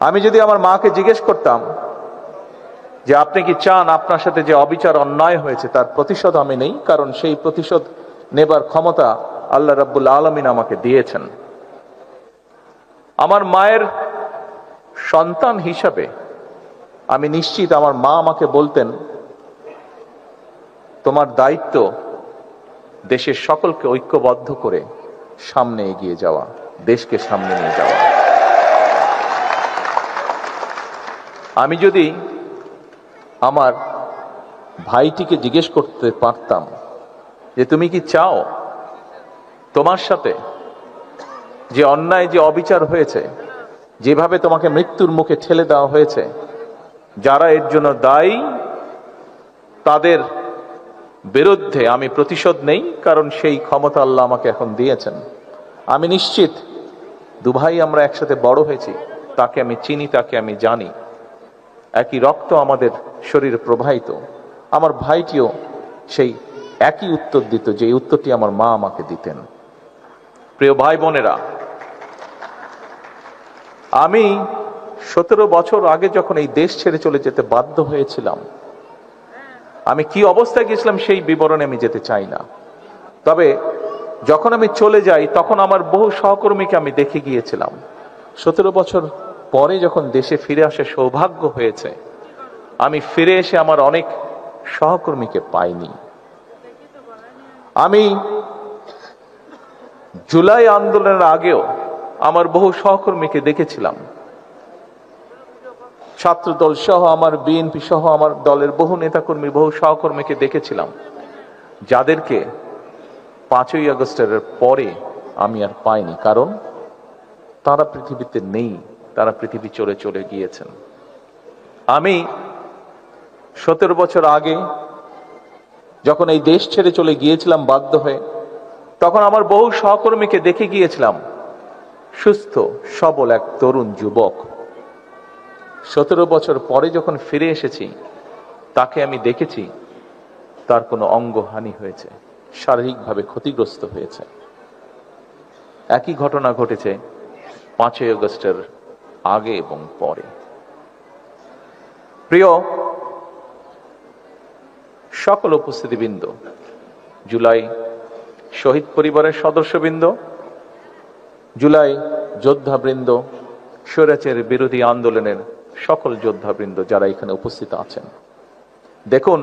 আমি যদি আমার মাকে জিজ্ঞেস করতাম যে আপনি কি চান আপনার সাথে যে অবিচার অন্যায় হয়েছে তার প্রতিশোধ আমি নেই, কারণ সেই প্রতিশোধ নেবার ক্ষমতা আল্লাহ রাব্বুল আলামিন আমাকে দিয়েছেন। আমার মায়ের সন্তান হিসাবে আমি নিশ্চিত আমার মা আমাকে বলতেন, তোমার দায়িত্ব দেশের সকলকে ঐক্যবদ্ধ করে সামনে এগিয়ে যাওয়া, দেশকে সামনে নিয়ে যাওয়া। আমি যদি আমার ভাইটিকে জিজ্ঞেস করতে পারতাম যে তুমি কি চাও তোমার সাথে যে অন্যায়, যে অবিচার হয়েছে, যেভাবে তোমাকে মৃত্যুর মুখে ঠেলে দেওয়া হয়েছে, যারা এর জন্য দায়ী তাদের বিরুদ্ধে আমি প্রতিশোধ নেই, কারণ সেই ক্ষমতা আল্লাহ আমাকে এখন দিয়েছেন। আমি নিশ্চিত দুভাই আমরা একসাথে বড় হয়েছি, তাকে আমি চিনি, তাকে আমি জানি, একই রক্ত আমাদের শরীরে প্রবাহিত। আমার ভাইটিও সেই একই উত্তর দিত, যে উত্তরটি আমার মা আমাকে দিতেন। প্রিয় ভাই বোনেরা, আমি 17 বছর আগে যখন এই দেশ ছেড়ে চলে যেতে বাধ্য হয়েছিলাম, আমি কি অবস্থায় গেছিলাম সেই বিবরণে আমি যেতে চাই না। তবে যখন আমি চলে যাই তখন আমার বহু সহকর্মীকে আমি দেখে গিয়েছিলাম। 17 বছর পরে যখন দেশে ফিরে আসে সৌভাগ্য হয়েছে, আমি ফিরে এসে আমার অনেক সহকর্মীকে পাইনি। আমি জুলাই আন্দোলনের আগেও আমার বহু সহকর্মীকে দেখেছিলাম, ছাত্র দল সহ, আমার বিএনপি সহ আমার দলের বহু নেতাকর্মী, বহু সহকর্মীকে দেখেছিলাম, যাদেরকে 5ই আগস্টের পরে আমি আর পাইনি, কারণ তারা পৃথিবীতে নেই, তারা পৃথিবী চলে চলে গিয়েছেন। আমি 17 বছর আগে যখন এই দেশ ছেড়ে চলে গিয়েছিলাম বাধ্য হয়ে, তখন আমার বহু সহকর্মীকে দেখে গিয়েছিলাম, সুস্থ সবল এক তরুণ যুবক। 17 বছর পরে যখন ফিরে এসেছি, তাকে আমি দেখেছি তার কোনো অঙ্গহানি হয়েছে, শারীরিকভাবে ক্ষতিগ্রস্ত হয়েছে। একই ঘটনা ঘটেছে 5ই আগস্টের আগে এবং পরে। প্রিয় সকল উপস্থিতিবৃন্দ, জুলাই শহীদ পরিবারের সদস্যবৃন্দ, জুলাই যোদ্ধাবৃন্দ, স্বৈরাচার বিরোধী আন্দোলনের সকল যোদ্ধাবৃন্দ যারা এখানে উপস্থিত আছেন, দেখুন,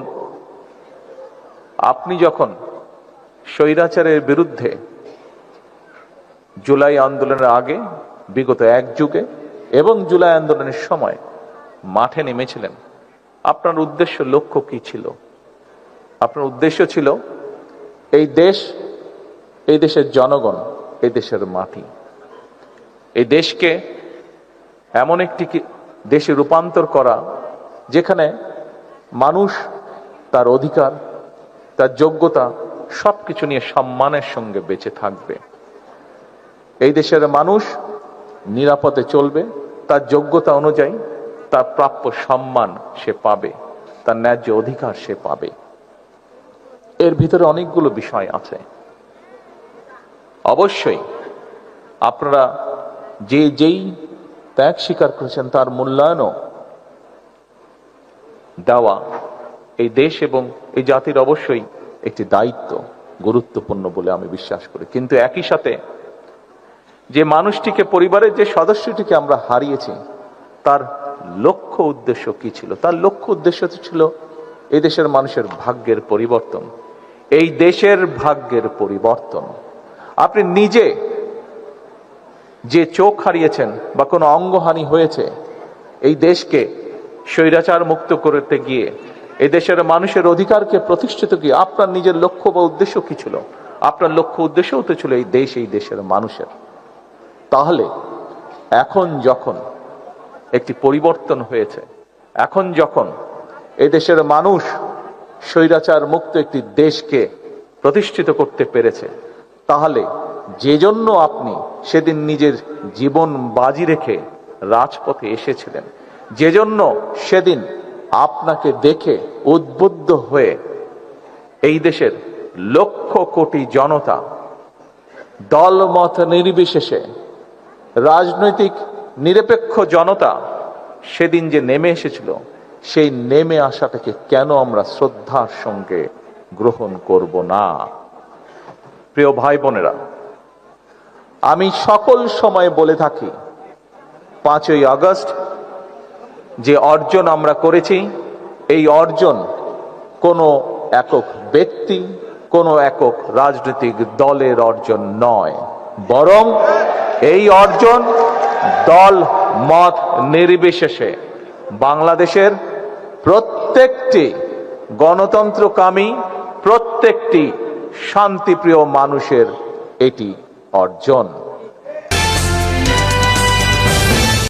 আপনি যখন স্বৈরাচারের বিরুদ্ধে জুলাই আন্দোলনের আগে, বিগত এক যুগে এবং জুলাই আন্দোলনের সময় মাঠে নেমেছিলেন, আপনার উদ্দেশ্য, লক্ষ্য কি ছিল? আপনার উদ্দেশ্য ছিল এই দেশ, এই দেশের জনগণ, এই দেশের মাটি, এই দেশকে এমন একটি দেশে রূপান্তর করা যেখানে মানুষ তার অধিকার, তার যোগ্যতা সবকিছু নিয়ে সম্মানের সঙ্গে বেঁচে থাকবে। এই দেশের মানুষ নিরাপদে চলবে, তার যোগ্যতা অনুযায়ী তার প্রাপ্য সম্মান সে পাবে, তার ন্যায্য অধিকার সে পাবে। এর ভিতরে অনেকগুলো বিষয় আছে। অবশ্যই আপনারা যেই ত্যাগ স্বীকার করেছেন তার মূল্যায়নও দেওয়া এই দেশ এবং এই জাতির অবশ্যই একটি দায়িত্ব, গুরুত্বপূর্ণ বলে আমি বিশ্বাস করি। কিন্তু একই সাথে যে মানুষটিকে, পরিবারের যে সদস্যটিকে আমরা হারিয়েছি, তার লক্ষ্য উদ্দেশ্য কি ছিল? তার লক্ষ্য উদ্দেশ্য ছিল এই দেশের মানুষের ভাগ্যের পরিবর্তন, এই দেশের ভাগ্যের পরিবর্তন। আপনি নিজে যে চোখ হারিয়েছেন বা কোনো অঙ্গহানি হয়েছে, এই দেশকে স্বৈরাচার মুক্ত করতে গিয়ে, এই দেশের মানুষের অধিকারকে প্রতিষ্ঠিত গিয়ে আপনার নিজের লক্ষ্য বা উদ্দেশ্য কি ছিল? আপনার লক্ষ্য উদ্দেশ্যও তো ছিল এই দেশ, এই দেশের মানুষের। তাহলে এখন যখন একটি পরিবর্তন হয়েছে, এখন যখন এই দেশের মানুষ স্বৈরাচার মুক্ত একটি দেশকে প্রতিষ্ঠিত করতে পেরেছে, তাহলে যে জন্য আপনি সেদিন নিজের জীবন বাজি রেখে রাজপথে এসেছিলেন, যে জন্য সেদিন আপনাকে দেখে উদ্বুদ্ধ হয়ে এই দেশের লক্ষ কোটি জনতা দলমত নির্বিশেষে, রাজনৈতিক নিরপেক্ষ জনতা সেদিন যে নেমে এসেছিল, সেই নেমে আসাটাকে কেন আমরা শ্রদ্ধার সঙ্গে গ্রহণ করব না? প্রিয় ভাই বোনেরা, আমি সকল সময় বলে থাকি 5ই আগস্ট যে অর্জন আমরা করেছি, এই অর্জন কোনো একক ব্যক্তি, কোনো একক রাজনৈতিক দলের অর্জন নয়, বরং এই অর্জন দল মত নির্বিশেষে বাংলাদেশের প্রত্যেকটি গণতন্ত্রকামী, প্রত্যেকটি শান্তিপ্রিয় মানুষের এটি অর্জন।